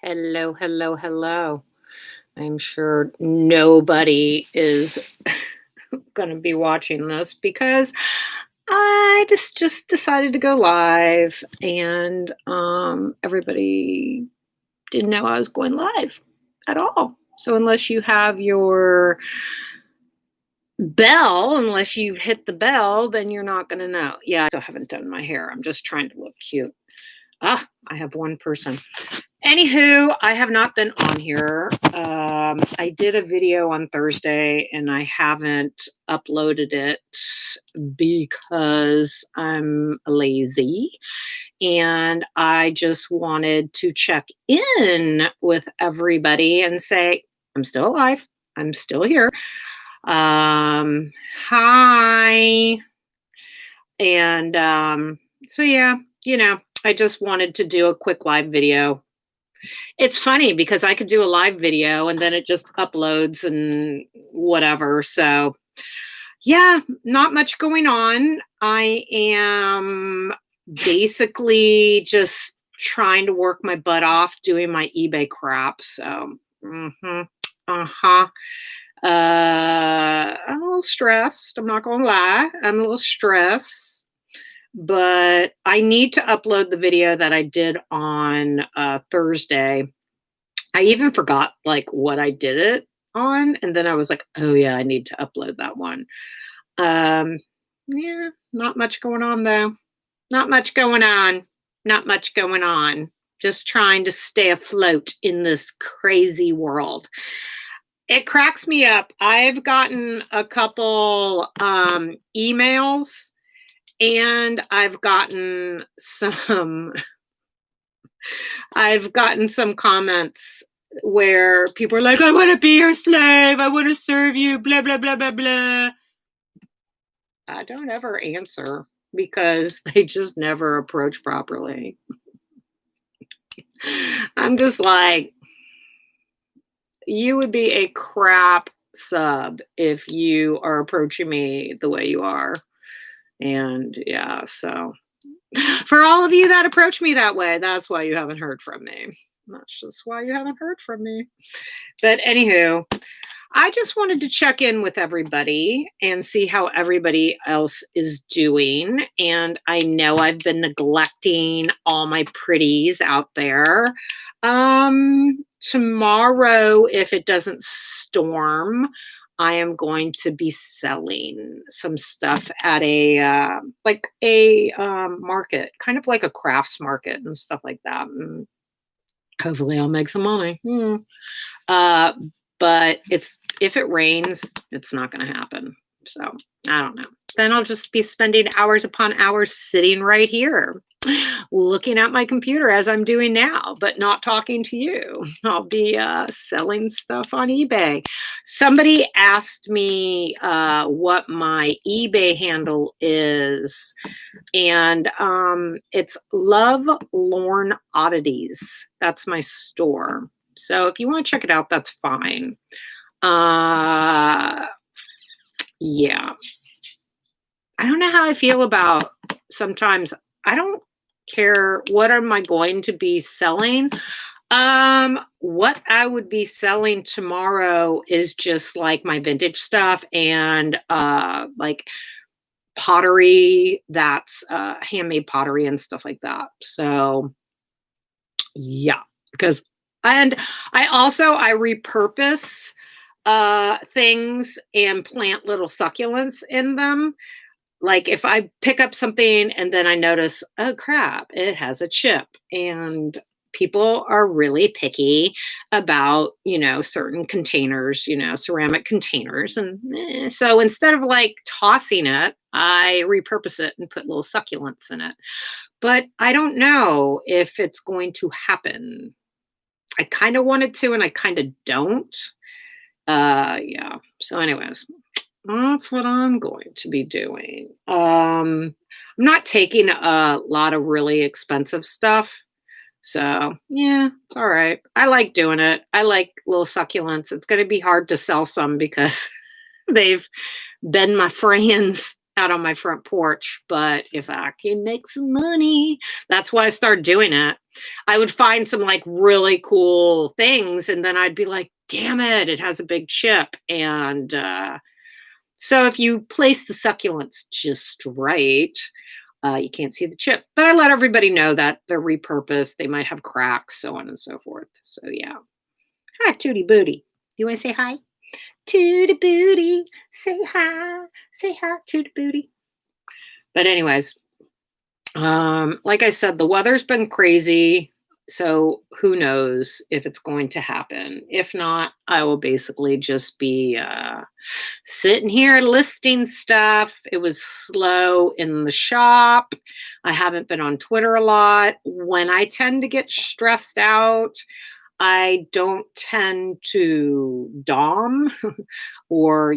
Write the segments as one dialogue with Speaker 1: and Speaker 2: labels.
Speaker 1: Hello, hello, hello. I'm sure nobody is going to be watching this because I just decided to go live and everybody didn't know I was going live at all. So unless you have your bell, unless you've hit the bell, then you're not going to know. Yeah, I still haven't done my hair. I'm just trying to look cute. I have one person. Anywho, I have not been on here. I did a video on Thursday and I haven't uploaded it because I'm lazy. And I just wanted to check in with everybody and say, I'm still alive. I'm still here. Hi. And so, yeah, I just wanted to do a quick live video. It's funny because I could do a live video and then it just uploads and whatever. So, yeah, not much going on. I am basically just trying to work my butt off doing my eBay crap. So, uh-huh. I'm a little stressed. I'm not going to lie. I'm a little stressed, but I need to upload the video that I did on Thursday. I even forgot like what I did it on, and then I was like, "Oh yeah, I need to upload that one." Um, yeah, not much going on though. Not much going on. Not much going on. Just trying to stay afloat in this crazy world. It cracks me up. I've gotten a couple emails and I've gotten some comments where people are like, I want to be your slave. I want to serve you, blah, blah, blah, blah, blah. I don't ever answer because they just never approach properly. I'm just like, you would be a crap sub if you are approaching me the way you are. And yeah, so for all of you that approach me that way, that's why you haven't heard from me. That's just why you haven't heard from me. But anywho, I just wanted to check in with everybody and see how everybody else is doing. And I know I've been neglecting all my pretties out there. Tomorrow, if it doesn't storm, I am going to be selling some stuff at a market, kind of like a crafts market and stuff like that. And hopefully, I'll make some money. Uh, but if it rains, it's not going to happen. So I don't know. Then I'll just be spending hours upon hours sitting right here, looking at my computer as I'm doing now, but not talking to you. I'll be selling stuff on eBay. Somebody asked me what my eBay handle is, and it's Love Lorne Oddities. That's my store. So if you want to check it out, that's fine. Yeah. I don't know how I feel about sometimes. I don't care what am I going to be selling. What I would be selling tomorrow is just like my vintage stuff and like pottery that's handmade pottery and stuff like that. So yeah, because and I repurpose things and plant little succulents in them. Like if I pick up something and then I notice, oh crap, it has a chip, and people are really picky about, certain containers, ceramic containers. And so instead of like tossing it, I repurpose it and put little succulents in it. But I don't know if it's going to happen. I kind of wanted to, and I kind of don't. Yeah. So, anyways, that's what I'm going to be doing. I'm not taking a lot of really expensive stuff. So, yeah, it's all right. I like doing it. I like little succulents. It's going to be hard to sell some because they've been my friends out on my front porch. But if I can make some money, that's why I started doing it. I would find some like really cool things and then I'd be like, damn it, it has a big chip. And so if you place the succulents just right, you can't see the chip. But I let everybody know that they're repurposed. They might have cracks, so on and so forth. So yeah. Hi, Tootie Booty. You want to say hi? Tootie Booty. Say hi. Say hi, Tootie Booty. But anyways, like I said, the weather's been crazy. So who knows if it's going to happen. If not, I will basically just be sitting here listing stuff. It was slow in the shop. I haven't been on Twitter a lot. When I tend to get stressed out, I don't tend to dom or,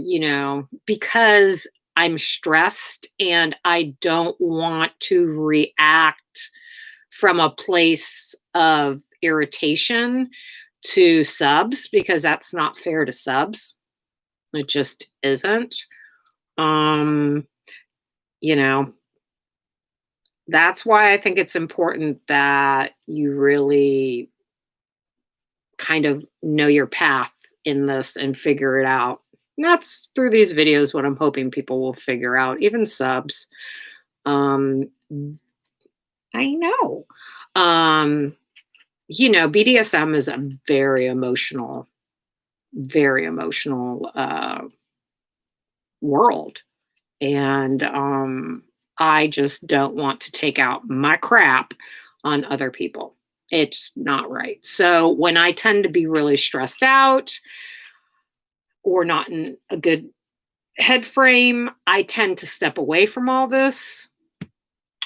Speaker 1: because I'm stressed and I don't want to react from a place of irritation to subs because that's not fair to subs. It just isn't. Um, you know, that's why I think it's important that you really kind of know your path in this and figure it out. And that's through these videos what I'm hoping people will figure out, even subs. I know. BDSM is a very emotional world. And I just don't want to take out my crap on other people. It's not right. So when I tend to be really stressed out or not in a good head frame, I tend to step away from all this.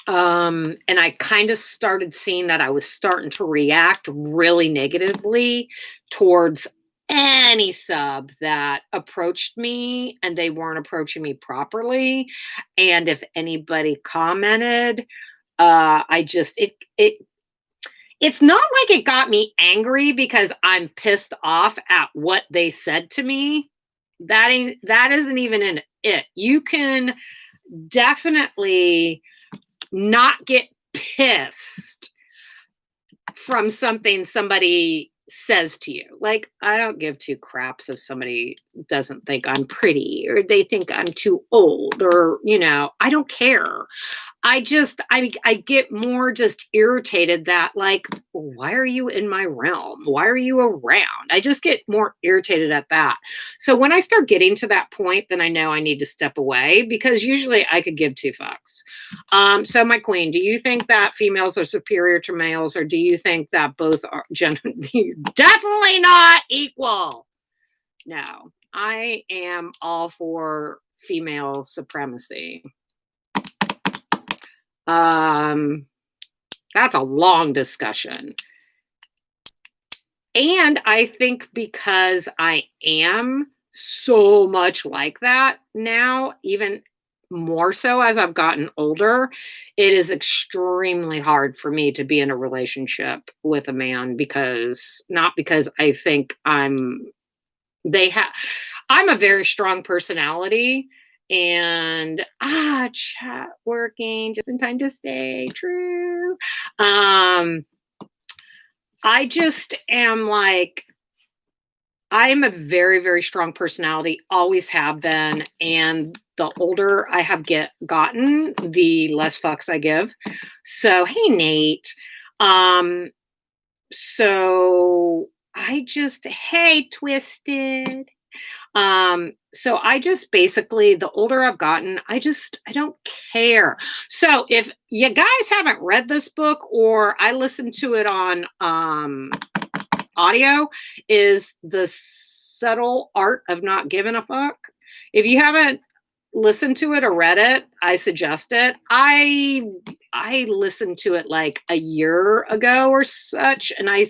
Speaker 1: And I kind of started seeing that I was starting to react really negatively towards any sub that approached me and they weren't approaching me properly. And if anybody commented, it's not like it got me angry because I'm pissed off at what they said to me. That isn't even in it. You can definitely not get pissed from something somebody says to you. Like, I don't give two craps if somebody doesn't think I'm pretty or they think I'm too old or, I don't care. I get more just irritated that like, why are you in my realm? Why are you around? I just get more irritated at that. So when I start getting to that point, then I know I need to step away because usually I could give two fucks. So my queen, do you think that females are superior to males or do you think that both are definitely not equal? No, I am all for female supremacy. That's a long discussion. And I think because I am so much like that now, even more so as I've gotten older, it is extremely hard for me to be in a relationship with a man not because I think I'm a very strong personality. And chat working just in time to stay true. I just am like, I'm a very, very strong personality, always have been. And the older I have gotten, the less fucks I give. So, hey, Nate. So hey, Twisted. So I just basically, the older I've gotten, I don't care. So if you guys haven't read this book or I listened to it on audio, is The Subtle Art of Not Giving a Fuck. If you haven't listened to it or read it, I suggest it. I listened to it like a year ago or such, and I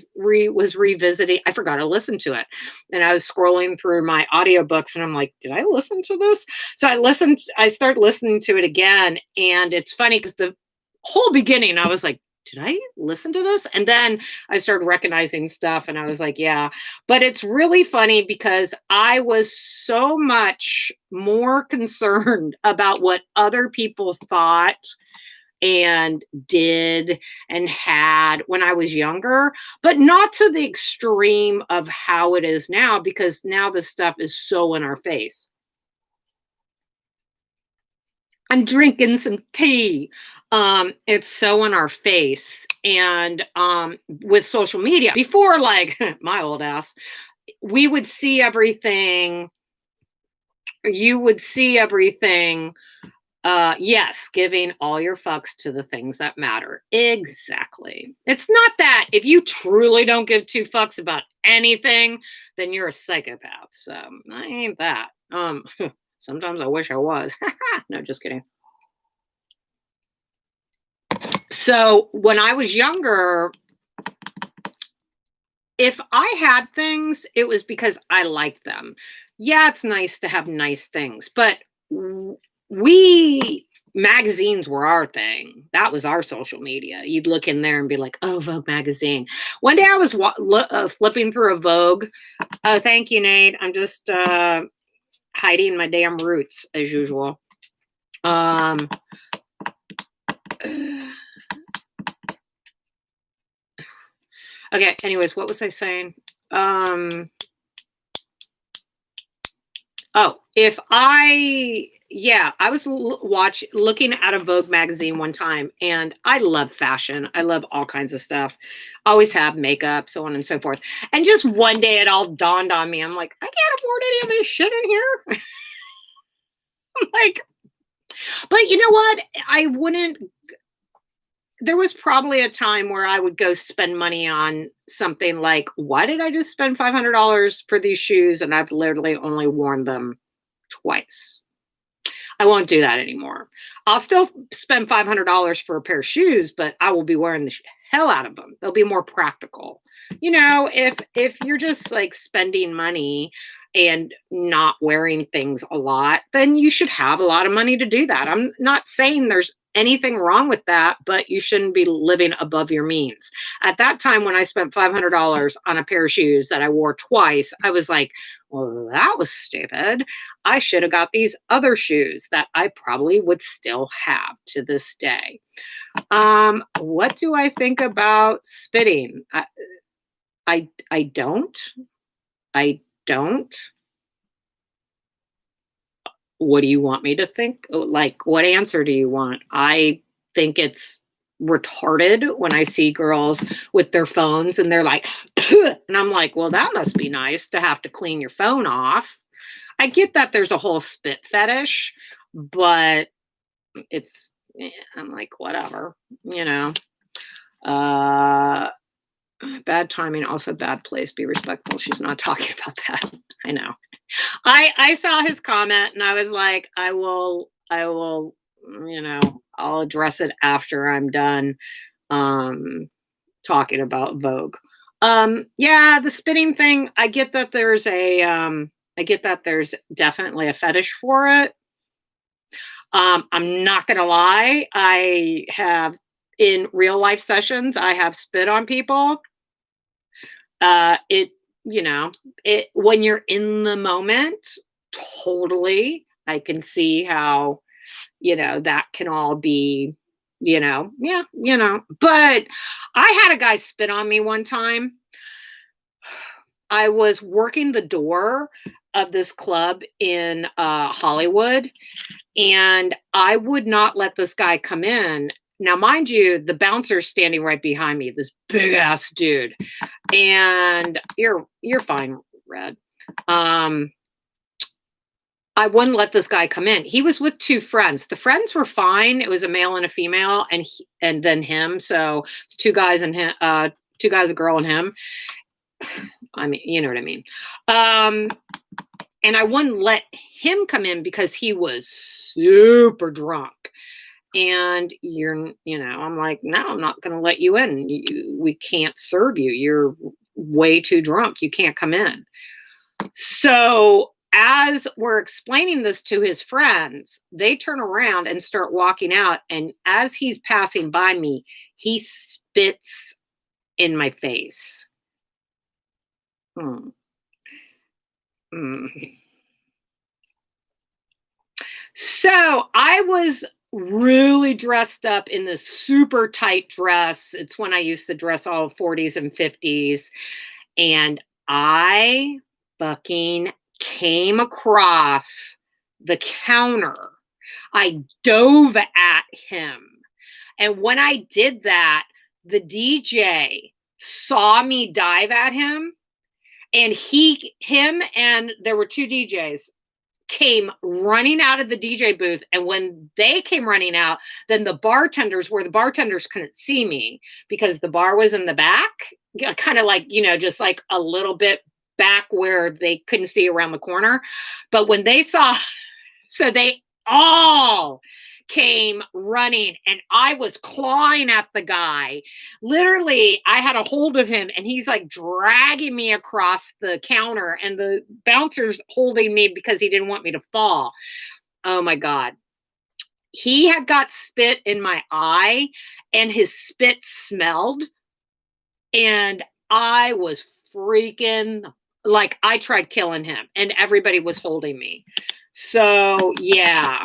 Speaker 1: was revisiting. I forgot to listen to it, and I was scrolling through my audiobooks, and I'm like, did I listen to this? So I started listening to it again, and it's funny because the whole beginning, I was like, did I listen to this? And then I started recognizing stuff and I was like, yeah, but it's really funny because I was so much more concerned about what other people thought and did and had when I was younger, but not to the extreme of how it is now, because now this stuff is so in our face. I'm drinking some tea. It's so in our face. And with social media, before, like my old ass, we would see everything, you would see everything. Yes, giving all your fucks to the things that matter. Exactly. It's not that if you truly don't give two fucks about anything, then you're a psychopath. So I ain't that. Sometimes I wish I was. No, just kidding. So when I was younger, if I had things, it was because I liked them. Yeah, it's nice to have nice things, but we magazines were our thing. That was our social media. You'd look in there and be like, "Oh, Vogue magazine." One day I was flipping through a Vogue. Oh, thank you, Nate. I'm just hiding my damn roots as usual. Um, okay. Anyways, what was I saying? Oh, if I yeah, I was looking at a Vogue magazine one time, and I love fashion. I love all kinds of stuff. Always have makeup, so on and so forth. And just one day it all dawned on me. I'm like, I can't afford any of this shit in here. I'm like, but you know what? I wouldn't there was probably a time where I would go spend money on something like, why did I just spend $500 for these shoes and I've literally only worn them twice? I won't do that anymore. I'll still spend $500 for a pair of shoes, but I will be wearing the hell out of them. They'll be more practical. You know, if you're just like spending money and not wearing things a lot, then you should have a lot of money to do that. I'm not saying there's anything wrong with that, but you shouldn't be living above your means. At that time when I spent $500 on a pair of shoes that I wore twice, I was like, well, that was stupid. I should have got these other shoes that I probably would still have to this day. What do I think about spitting? I don't. I don't. What do you want me to think? Like, what answer do you want? I think it's retarded when I see girls with their phones and they're like, and I'm like, well, that must be nice to have to clean your phone off. I get that there's a whole spit fetish, but I'm like, whatever, you know. Uh, Bad timing, also bad place. Be respectful. She's not talking about that. I know. I saw his comment and I was like, I will, I'll address it after I'm done um talking about Vogue. Yeah, the spitting thing, I get that there's definitely a fetish for it. I'm not gonna lie, I have in real life sessions, I have spit on people. It, you know, it when you're in the moment, totally, I can see how, that can all be, yeah, but I had a guy spit on me one time. I was working the door of this club in Hollywood, and I would not let this guy come in. Now, mind you, the bouncer's standing right behind me, this big ass dude. And you're fine, Red. I wouldn't let this guy come in. He was with two friends. The friends were fine. It was a male and a female, and then him. So it's two guys and him, two guys, a girl, and him. I mean, you know what I mean. And I wouldn't let him come in because he was super drunk. And I'm like, no, I'm not going to let you in. We can't serve you. You're way too drunk. You can't come in. So as we're explaining this to his friends, they turn around and start walking out. And as he's passing by me, he spits in my face. Hmm. Hmm. So I was really dressed up in this super tight dress. It's when I used to dress all 40s and 50s. And I fucking came across the counter. I dove at him. And when I did that, the DJ saw me dive at him, and him and there were two DJs came running out of the DJ booth. And when they came running out, then the bartenders couldn't see me because the bar was in the back, kind of like, just like a little bit back where they couldn't see around the corner. But when they saw, so they all came running, and I was clawing at the guy. Literally, I had a hold of him, and he's like dragging me across the counter, and the bouncer's holding me because he didn't want me to fall. Oh my God. He had got spit in my eye, and his spit smelled, and I was freaking like, I tried killing him, and everybody was holding me. So, yeah.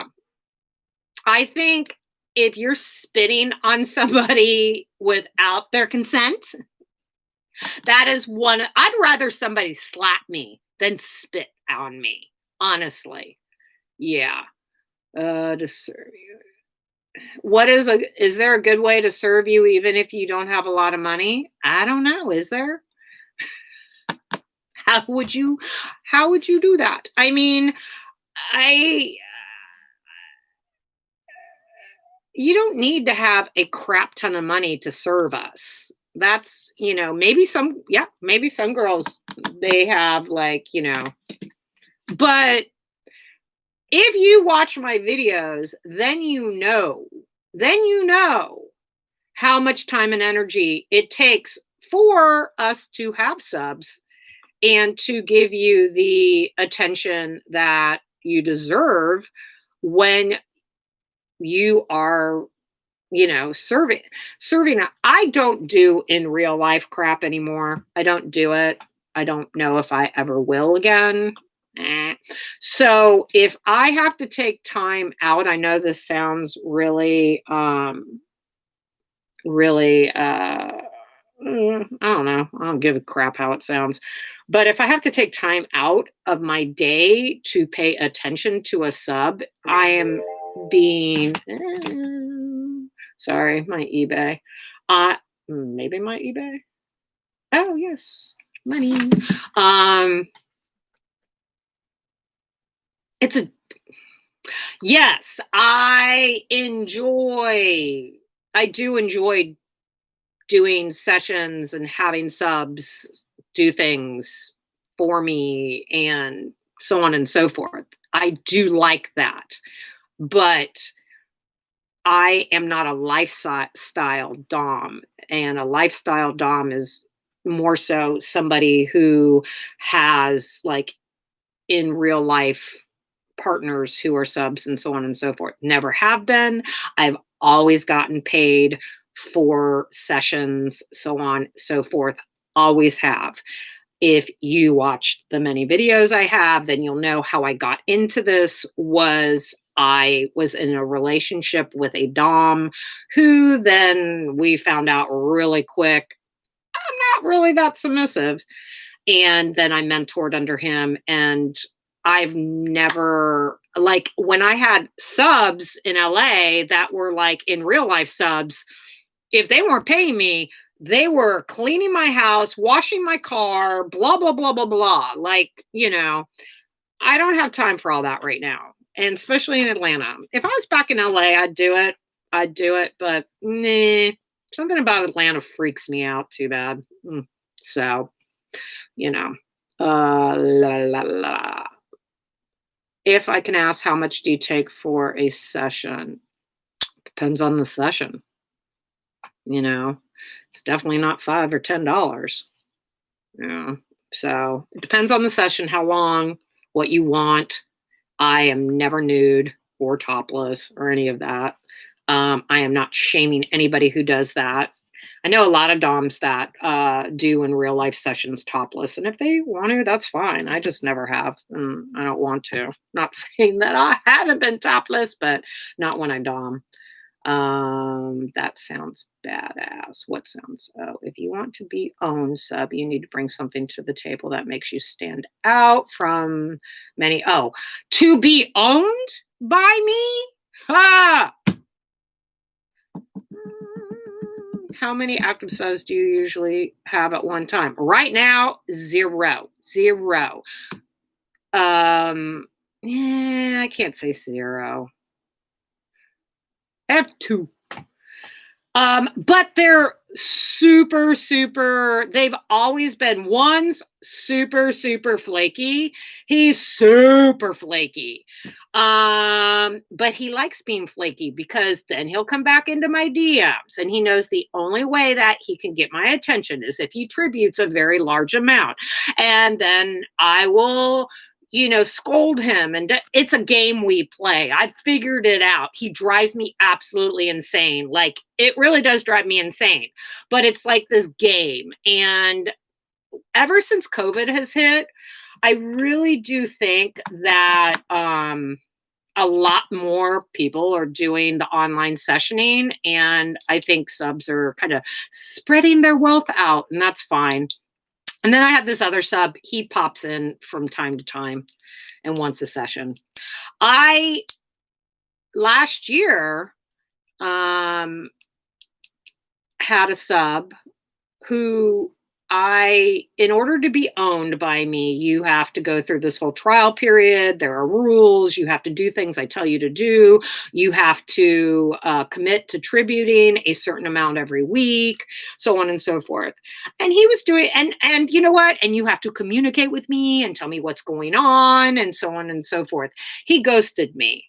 Speaker 1: I think if you're spitting on somebody without their consent, that is one. I'd rather somebody slap me than spit on me, honestly. Yeah. To serve you. Is there a good way to serve you even if you don't have a lot of money? I don't know. Is there? How would you do that? I mean, I you don't need to have a crap ton of money to serve us. That's, maybe maybe some girls, they have like, but if you watch my videos, then you know how much time and energy it takes for us to have subs and to give you the attention that you deserve when you are, serving. I don't do in real life crap anymore. I don't do it. I don't know if I ever will again. So if I have to take time out, I know this sounds really, really, I don't know. I don't give a crap how it sounds. But if I have to take time out of my day to pay attention to a sub, I am being, sorry, my eBay. Maybe my eBay. Oh, yes. Money. It's a, yes, I do enjoy doing sessions and having subs do things for me and so on and so forth. I do like that. But I am not a lifestyle dom, and a lifestyle dom is more so somebody who has like in real life partners who are subs and so on and so forth. Never have been. I've always gotten paid for sessions, so on, so forth. Always have. If you watched the many videos I have, then you'll know how I got into this I was in a relationship with a dom who then we found out really quick, I'm not really that submissive. And then I mentored under him, and I've never, like, when I had subs in LA that were like in real life subs, if they weren't paying me, they were cleaning my house, washing my car, blah, blah, blah, blah, blah. Like, I don't have time for all that right now. And especially in Atlanta. If I was back in LA, I'd do it. But nah, something about Atlanta freaks me out too bad. So, la, la, la. If I can ask, how much do you take for a session? Depends on the session. It's definitely not $5 or $10. So it depends on the session, how long, what you want. I am never nude or topless or any of that. I am not shaming anybody who does that. I know a lot of doms that do in real life sessions topless, and if they want to, that's fine. I just never have, and I don't want to. Not saying that I haven't been topless, but not when I dom. That sounds badass. What sounds? Oh, if you want to be owned, sub, you need to bring something to the table that makes you stand out from many. Oh, to be owned by me? Ah! How many active subs do you usually have at one time? Right now, zero. Zero. Yeah, I can't say zero. I have two. But they're super, super, they've always been one's super, super flaky. He's super flaky. But he likes being flaky because then he'll come back into my DMs and he knows the only way that he can get my attention is if he tributes a very large amount. And then I will scold him. And it's a game we play. I've figured it out. He drives me absolutely insane. Like, it really does drive me insane. But it's like this game. And ever since COVID has hit, I really do think that a lot more people are doing the online sessioning. And I think subs are kind of spreading their wealth out, and that's fine. And then I have this other sub. He pops in from time to time and wants a session. I last year had a sub who in order to be owned by me, you have to go through this whole trial period. There are rules. You have to do things I tell you to do. You have to commit to tributing a certain amount every week, so on and so forth. And he was doing, and you know what? And you have to communicate with me and tell me what's going on and so on and so forth. He ghosted me.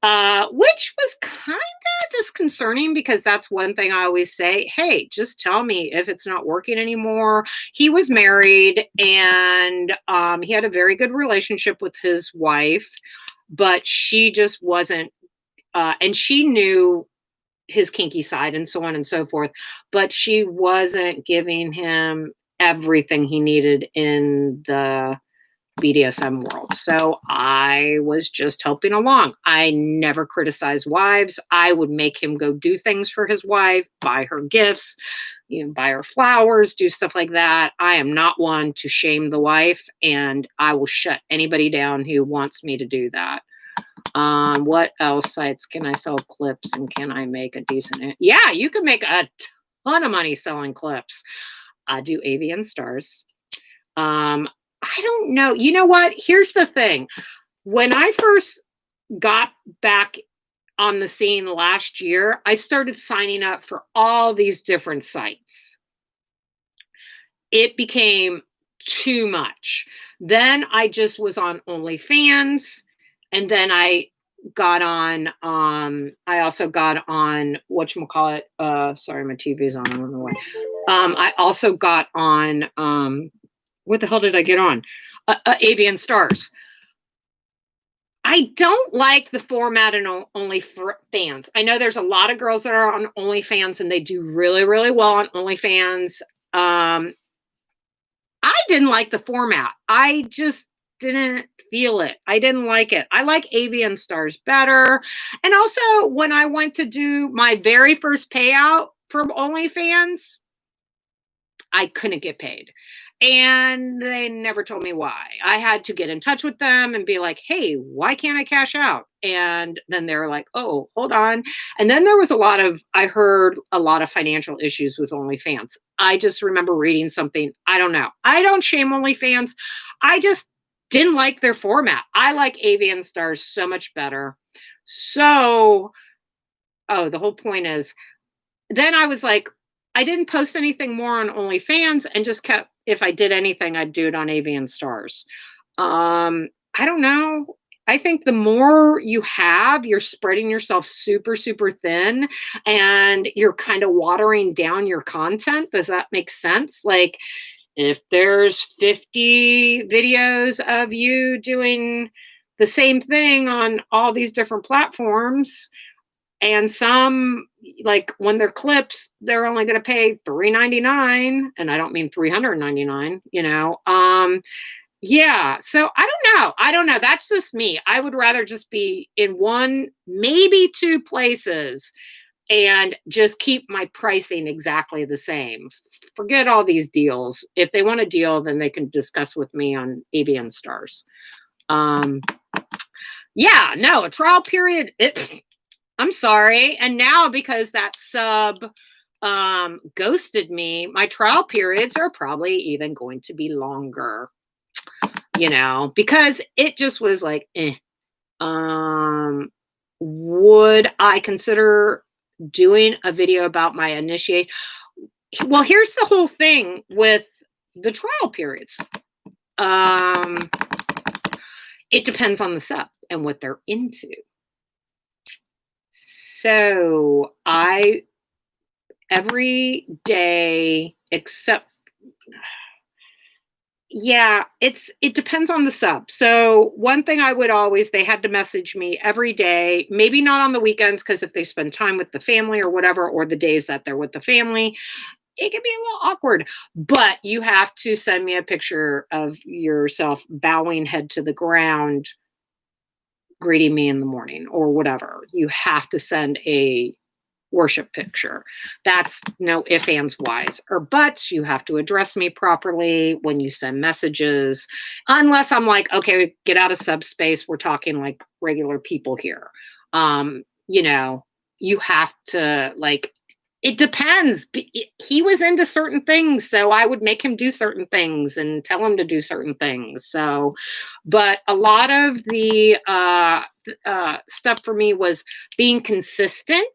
Speaker 1: Which was kind of disconcerting because that's one thing I always say, hey, just tell me if it's not working anymore. He was married and he had a very good relationship with his wife, but she just wasn't, and she knew his kinky side and so on and so forth, but she wasn't giving him everything he needed in the BDSM world. So I was just helping along. I never criticized wives. I would make him go do things for his wife, buy her gifts, buy her flowers, do stuff like that. I am not one to shame the wife, and I will shut anybody down who wants me to do that. What else sites can I sell clips and can I make a decent? Yeah, you can make a ton of money selling clips. I do AVN stars. I don't know. You know what? Here's the thing. When I first got back on the scene last year, I started signing up for all these different sites. It became too much. Then I just was on OnlyFans, and then I got on I also got on whatchamacallit, sorry, my TV's on, I don't know why. I also got on what the hell did I get on? AVN Stars. I don't like the format in OnlyFans. I know there's a lot of girls that are on OnlyFans and they do really, really well on OnlyFans. I didn't like the format. I just didn't feel it. I didn't like it. I like AVN Stars better. And also, when I went to do my very first payout from OnlyFans, I couldn't get paid. And they never told me why. I had to get in touch with them and be like, hey, why can't I cash out? And then they were like, oh, hold on. And then there was I heard a lot of financial issues with OnlyFans. I just remember reading something. I don't know. I don't shame OnlyFans. I just didn't like their format. I like AVN Stars so much better. So, the whole point is, then I was like, I didn't post anything more on OnlyFans and just kept, if I did anything, I'd do it on AVN Stars. I don't know. I think the more you have, you're spreading yourself super, super thin and you're kind of watering down your content. Does that make sense? Like, if there's 50 videos of you doing the same thing on all these different platforms, and some, like when they're clips, they're only going to pay $3.99, and I don't mean $399, yeah. So I don't know. That's just me. I would rather just be in one, maybe two places and just keep my pricing exactly the same. Forget all these deals. If they want a deal, then they can discuss with me on ABN Stars. Um, yeah, no, a trial period. I'm sorry. And now because that sub ghosted me, my trial periods are probably even going to be longer, because it just was like, eh. Would I consider doing a video about my initiate? Well, here's the whole thing with the trial periods. It depends on the sub and what they're into. So every day except, yeah, it depends on the sub. So one thing I would always, they had to message me every day, maybe not on the weekends, because if they spend time with the family or whatever, or the days that they're with the family, it can be a little awkward. But you have to send me a picture of yourself bowing head to the ground, greeting me in the morning or whatever. You have to send a worship picture. That's no ifs, ands, whys, or buts. You have to address me properly when you send messages, unless I'm like, okay, get out of subspace. We're talking like regular people here. You have to like, it depends. He was into certain things, so I would make him do certain things and tell him to do certain things. So, but a lot of the stuff for me was being consistent,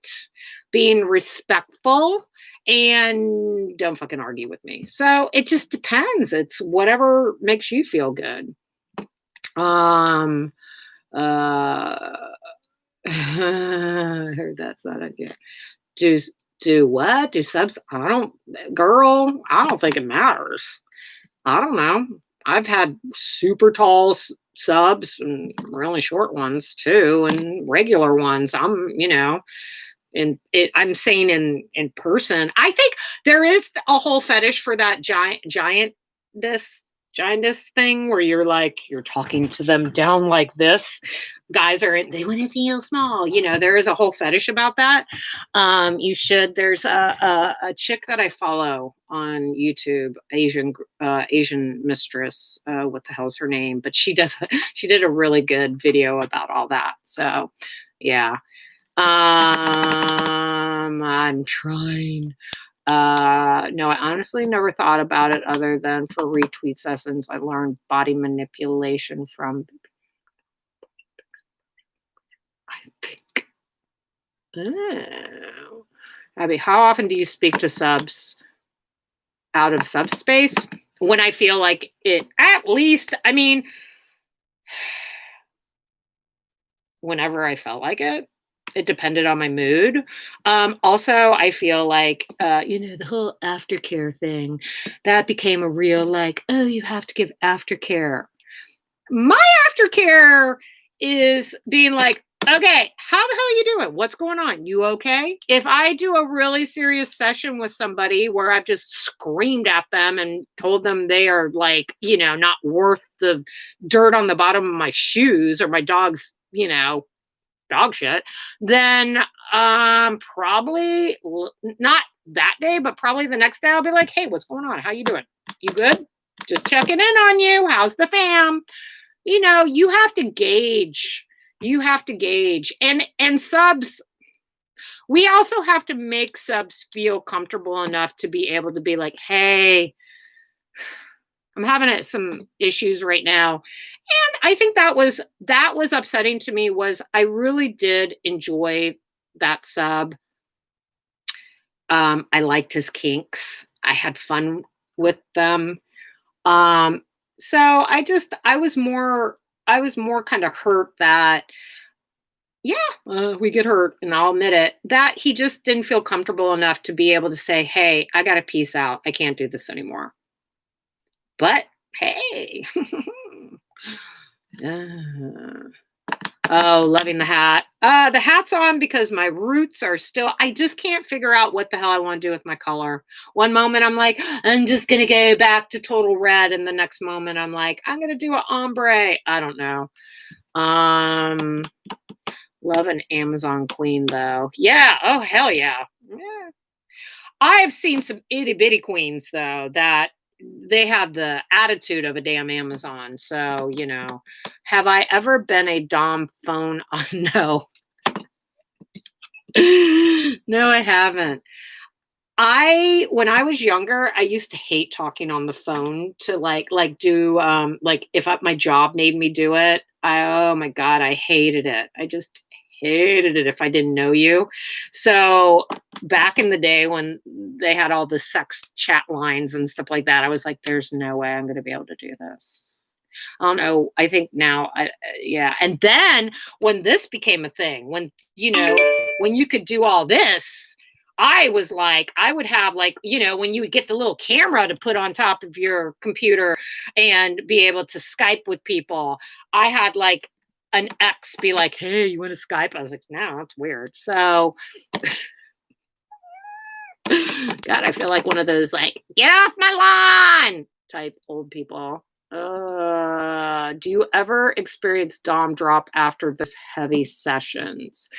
Speaker 1: being respectful, and don't fucking argue with me. So it just depends. It's whatever makes you feel good. I heard that's not idea. Do what? Do subs? I don't think it matters. I don't know. I've had super tall subs and really short ones too, and regular ones. I'm saying in person. I think there is a whole fetish for that giantess thing where you're talking to them down like this. Guys they want to feel small. There is a whole fetish about that. There's a chick that I follow on YouTube, Asian mistress. What the hell's her name? But she did a really good video about all that. So yeah. I'm trying. No, I honestly never thought about it other than for retweet sessions. I learned body manipulation from, I think. Oh. Abby, how often do you speak to subs out of subspace? When I feel like it, at least, whenever I felt like it. It depended on my mood. Also, I feel like, the whole aftercare thing, that became a real oh, you have to give aftercare. My aftercare is being like, okay, how the hell are you doing? What's going on? You okay? If I do a really serious session with somebody where I've just screamed at them and told them they are not worth the dirt on the bottom of my shoes or my dog's, dog shit, then probably not that day, but probably the next day I'll be like, hey, what's going on? How you doing? You good? Just checking in on you. How's the fam? You have to gauge. And subs, we also have to make subs feel comfortable enough to be able to be like, hey, I'm having some issues right now. And I think that was upsetting to me. Was I really did enjoy that sub. I liked his kinks. I had fun with them. So I was more kind of hurt that, we get hurt, and I'll admit it, that he just didn't feel comfortable enough to be able to say, hey, I got to peace out. I can't do this anymore. But hey, oh, loving the hat. The hat's on because my roots are still, I just can't figure out what the hell I want to do with my color. One moment I'm like, I'm just going to go back to total red. And the next moment I'm like, I'm going to do an ombre. I don't know. Love an Amazon queen though. Yeah. Oh, hell yeah. Yeah. I have seen some itty bitty queens though that they have the attitude of a damn Amazon. So, have I ever been a Dom phone? No. No, I haven't. When I was younger, I used to hate talking on the phone to do like if my job made me do it. Oh my god, I hated it. I just hated it if I didn't know you. So back in the day when they had all the sex chat lines and stuff like that, I was like, "There's no way I'm going to be able to do this." I don't know. I think now, yeah. And then when this became a thing, when you could do all this, I was like, I would have like, when you would get the little camera to put on top of your computer and be able to Skype with people. I had like an ex be like, "Hey, you want to Skype?" I was like, "No, that's weird." So, God, I feel like one of those like, "Get off my lawn" type old people. Do you ever experience Dom drop after this heavy sessions?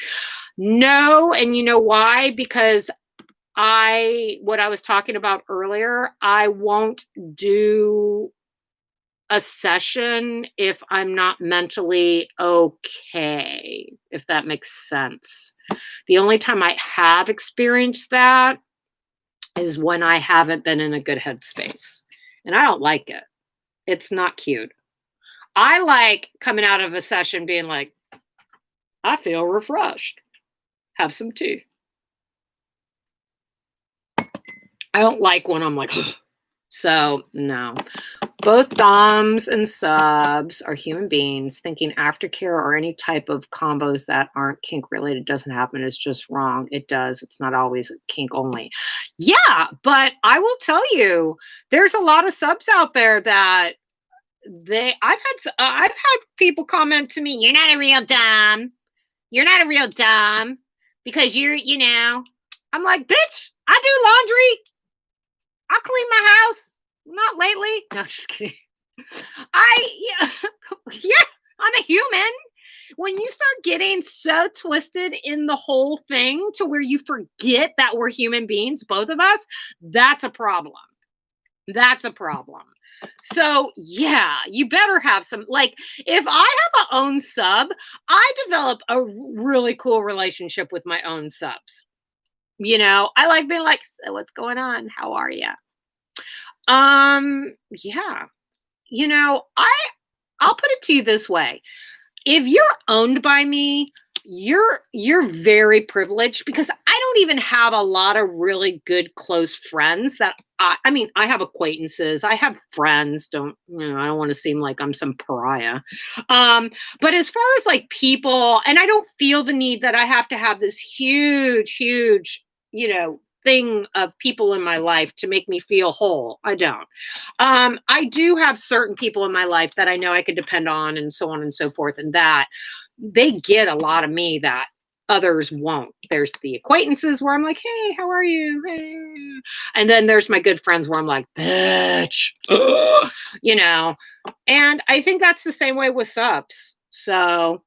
Speaker 1: No, and you know why? Because what I was talking about earlier, I won't do a session if I'm not mentally okay, if that makes sense. The only time I have experienced that is when I haven't been in a good headspace. And I don't like it. It's not cute. I like coming out of a session being like, I feel refreshed. Have some tea. I don't like when I'm like, so no. Both DOMs and subs are human beings. Thinking aftercare or any type of combos that aren't kink related doesn't happen is just wrong. It does. It's not always kink only. Yeah, but I will tell you, there's a lot of subs out there that I've had people comment to me, "You're not a real dom. You're not a real dom because you're." I'm like, "Bitch, I do laundry. I clean my house. Not lately." No, just kidding. Yeah, yeah, I'm a human. When you start getting so twisted in the whole thing to where you forget that we're human beings, both of us, that's a problem. That's a problem. So, yeah, you better have some like if I have a own sub, I develop a really cool relationship with my own subs. I like being like, "So what's going on? How are you?" Yeah. I'll put it to you this way. If you're owned by me, you're very privileged because I don't even have a lot of really good close friends that I mean, I have acquaintances, I have friends, I don't want to seem like I'm some pariah. Um, but as far as like people, and I don't feel the need that I have to have this huge, thing of people in my life to make me feel whole. I don't. I do have certain people in my life that I know I could depend on and so on and so forth, and that they get a lot of me that others won't. There's the acquaintances where I'm like, "Hey, how are you?" Hey. And then there's my good friends where I'm like, "Bitch." Ugh, you know. And I think that's the same way with subs. So,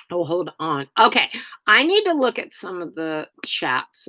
Speaker 1: oh, hold on. Okay. I need to look at some of the chats.